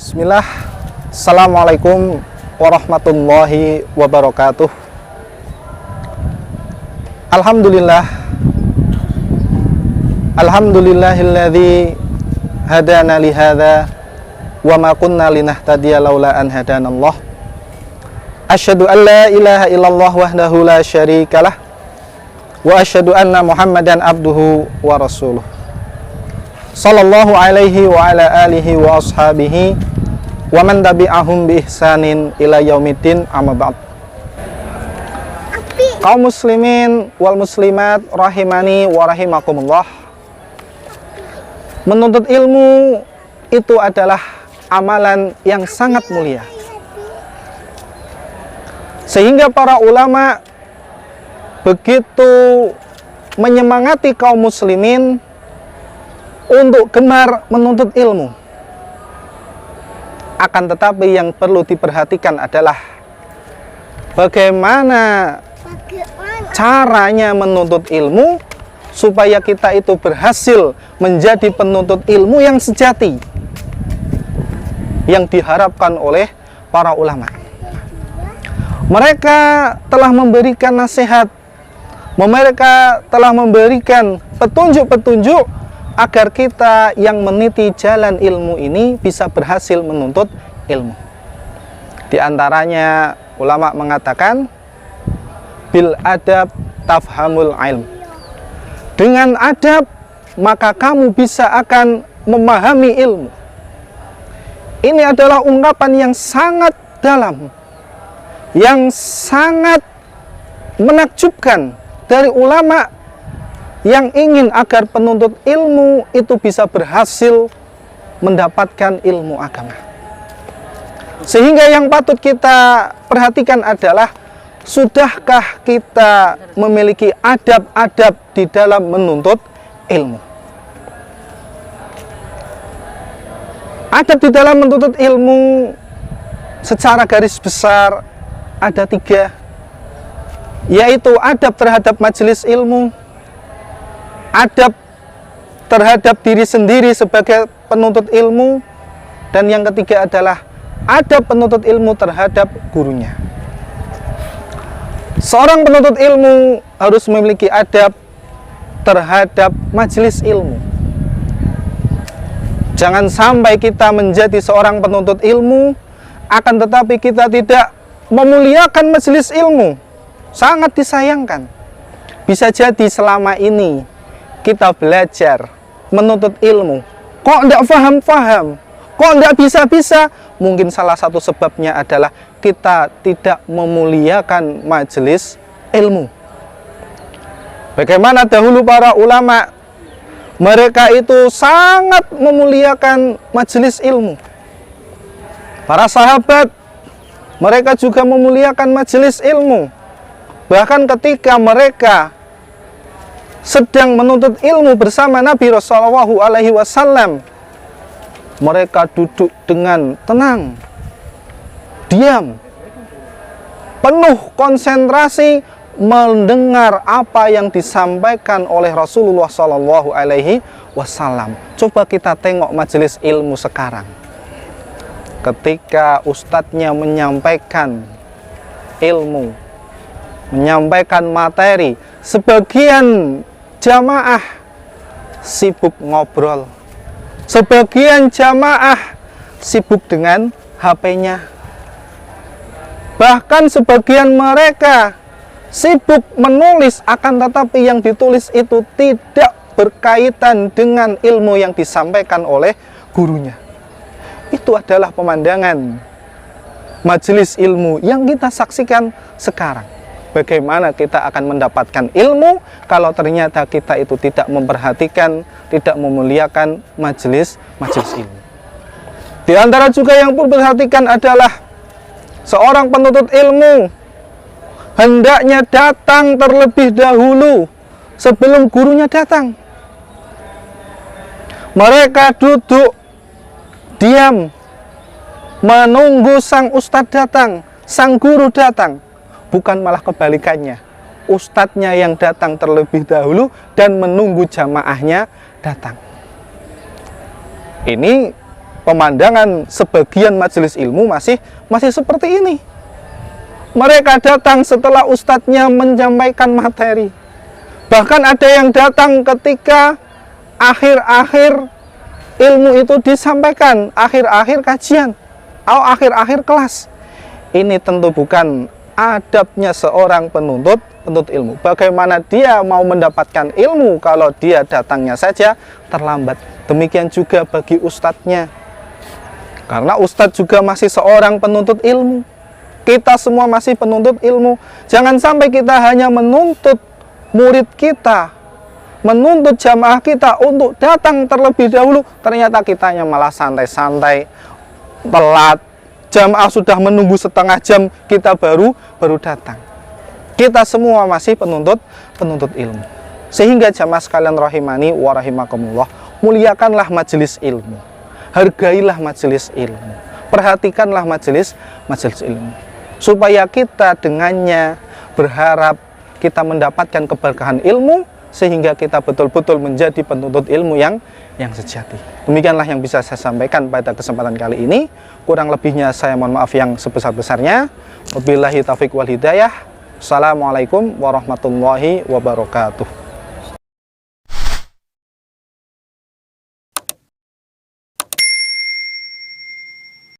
Bismillah. Assalamualaikum warahmatullahi wabarakatuh. Alhamdulillah. Alhamdulillahilladzi hadana li hadza wa ma kunna linahtadiya laula an hadanallah. Asyhadu an la ilaha illallah wahdahu la syarikalah wa asyhadu anna Muhammadan abduhu wa rasuluh. Sallallahu alaihi wa ala alihi wa ashabihi wa man tabi'ahum bi ihsanin ila yaumiddin, amma ba'd. Kaum muslimin wal muslimat rahimani wa rahimakumullah. Menuntut ilmu itu adalah amalan yang sangat mulia, sehingga para ulama begitu menyemangati kaum muslimin untuk gemar menuntut ilmu. Akan tetapi yang perlu diperhatikan adalah bagaimana caranya menuntut ilmu supaya kita itu berhasil menjadi penuntut ilmu yang sejati yang diharapkan oleh para ulama. Mereka telah memberikan nasihat, mereka telah memberikan petunjuk-petunjuk agar kita yang meniti jalan ilmu ini bisa berhasil menuntut ilmu. Di antaranya ulama mengatakan bil adab tafhamul ilm. Dengan adab maka kamu bisa akan memahami ilmu. Ini adalah ungkapan yang sangat dalam, yang sangat menakjubkan dari ulama yang ingin agar penuntut ilmu itu bisa berhasil mendapatkan ilmu agama. Sehingga yang patut kita perhatikan adalah, sudahkah kita memiliki adab-adab di dalam menuntut ilmu? Adab di dalam menuntut ilmu secara garis besar ada 3, yaitu adab terhadap majelis ilmu, adab terhadap diri sendiri sebagai penuntut ilmu, dan yang ketiga adalah adab penuntut ilmu terhadap gurunya. Seorang penuntut ilmu harus memiliki adab terhadap majelis ilmu. Jangan sampai kita menjadi seorang penuntut ilmu, akan tetapi kita tidak memuliakan majelis ilmu. Sangat disayangkan. Bisa jadi selama ini kita belajar menuntut ilmu, kok tidak paham-paham, kok tidak bisa-bisa. Mungkin salah satu sebabnya adalah kita tidak memuliakan majelis ilmu. Bagaimana dahulu para ulama, mereka itu sangat memuliakan majelis ilmu. Para sahabat, mereka juga memuliakan majelis ilmu. Bahkan ketika mereka sedang menuntut ilmu bersama Nabi Shallallahu Alaihi Wasallam, mereka duduk dengan tenang, diam, penuh konsentrasi mendengar apa yang disampaikan oleh Rasulullah Shallallahu Alaihi Wasallam. Coba kita tengok majelis ilmu sekarang. Ketika ustadznya menyampaikan ilmu, menyampaikan materi, sebagian jamaah sibuk ngobrol, sebagian jamaah sibuk dengan HP-nya, bahkan sebagian mereka sibuk menulis, akan tetapi yang ditulis itu tidak berkaitan dengan ilmu yang disampaikan oleh gurunya. Itu adalah pemandangan majelis ilmu yang kita saksikan sekarang. Bagaimana kita akan mendapatkan ilmu kalau ternyata kita itu tidak memperhatikan, tidak memuliakan majelis ilmu. Di antara juga yang perlu diperhatikan adalah seorang penuntut ilmu hendaknya datang terlebih dahulu sebelum gurunya datang. Mereka duduk diam menunggu sang ustadz datang, sang guru datang. Bukan malah kebalikannya, ustadznya yang datang terlebih dahulu dan menunggu jamaahnya datang. Ini pemandangan sebagian majelis ilmu masih seperti ini. Mereka datang setelah ustadznya menyampaikan materi. Bahkan ada yang datang ketika akhir-akhir ilmu itu disampaikan, akhir-akhir kajian atau akhir-akhir kelas. Ini tentu bukan adabnya seorang penuntut ilmu. Bagaimana dia mau mendapatkan ilmu kalau dia datangnya saja terlambat. Demikian juga bagi ustadznya. Karena ustadz juga masih seorang penuntut ilmu. Kita semua masih penuntut ilmu. Jangan sampai kita hanya menuntut murid kita, menuntut jamaah kita untuk datang terlebih dahulu. Ternyata kitanya malah santai-santai, telat. Jamaah sudah menunggu setengah jam, kita baru datang. Kita semua masih penuntut ilmu. Sehingga jamaah sekalian rahimani wa rahimakumullah, muliakanlah majelis ilmu. Hargailah majelis ilmu. Perhatikanlah majelis ilmu. Supaya kita dengannya berharap kita mendapatkan keberkahan ilmu, sehingga kita betul-betul menjadi penuntut ilmu yang sejati. Demikianlah yang bisa saya sampaikan pada kesempatan kali ini. Kurang lebihnya saya mohon maaf yang sebesar-besarnya. Wabillahi taufiq wal hidayah. Assalamualaikum warahmatullahi wabarakatuh.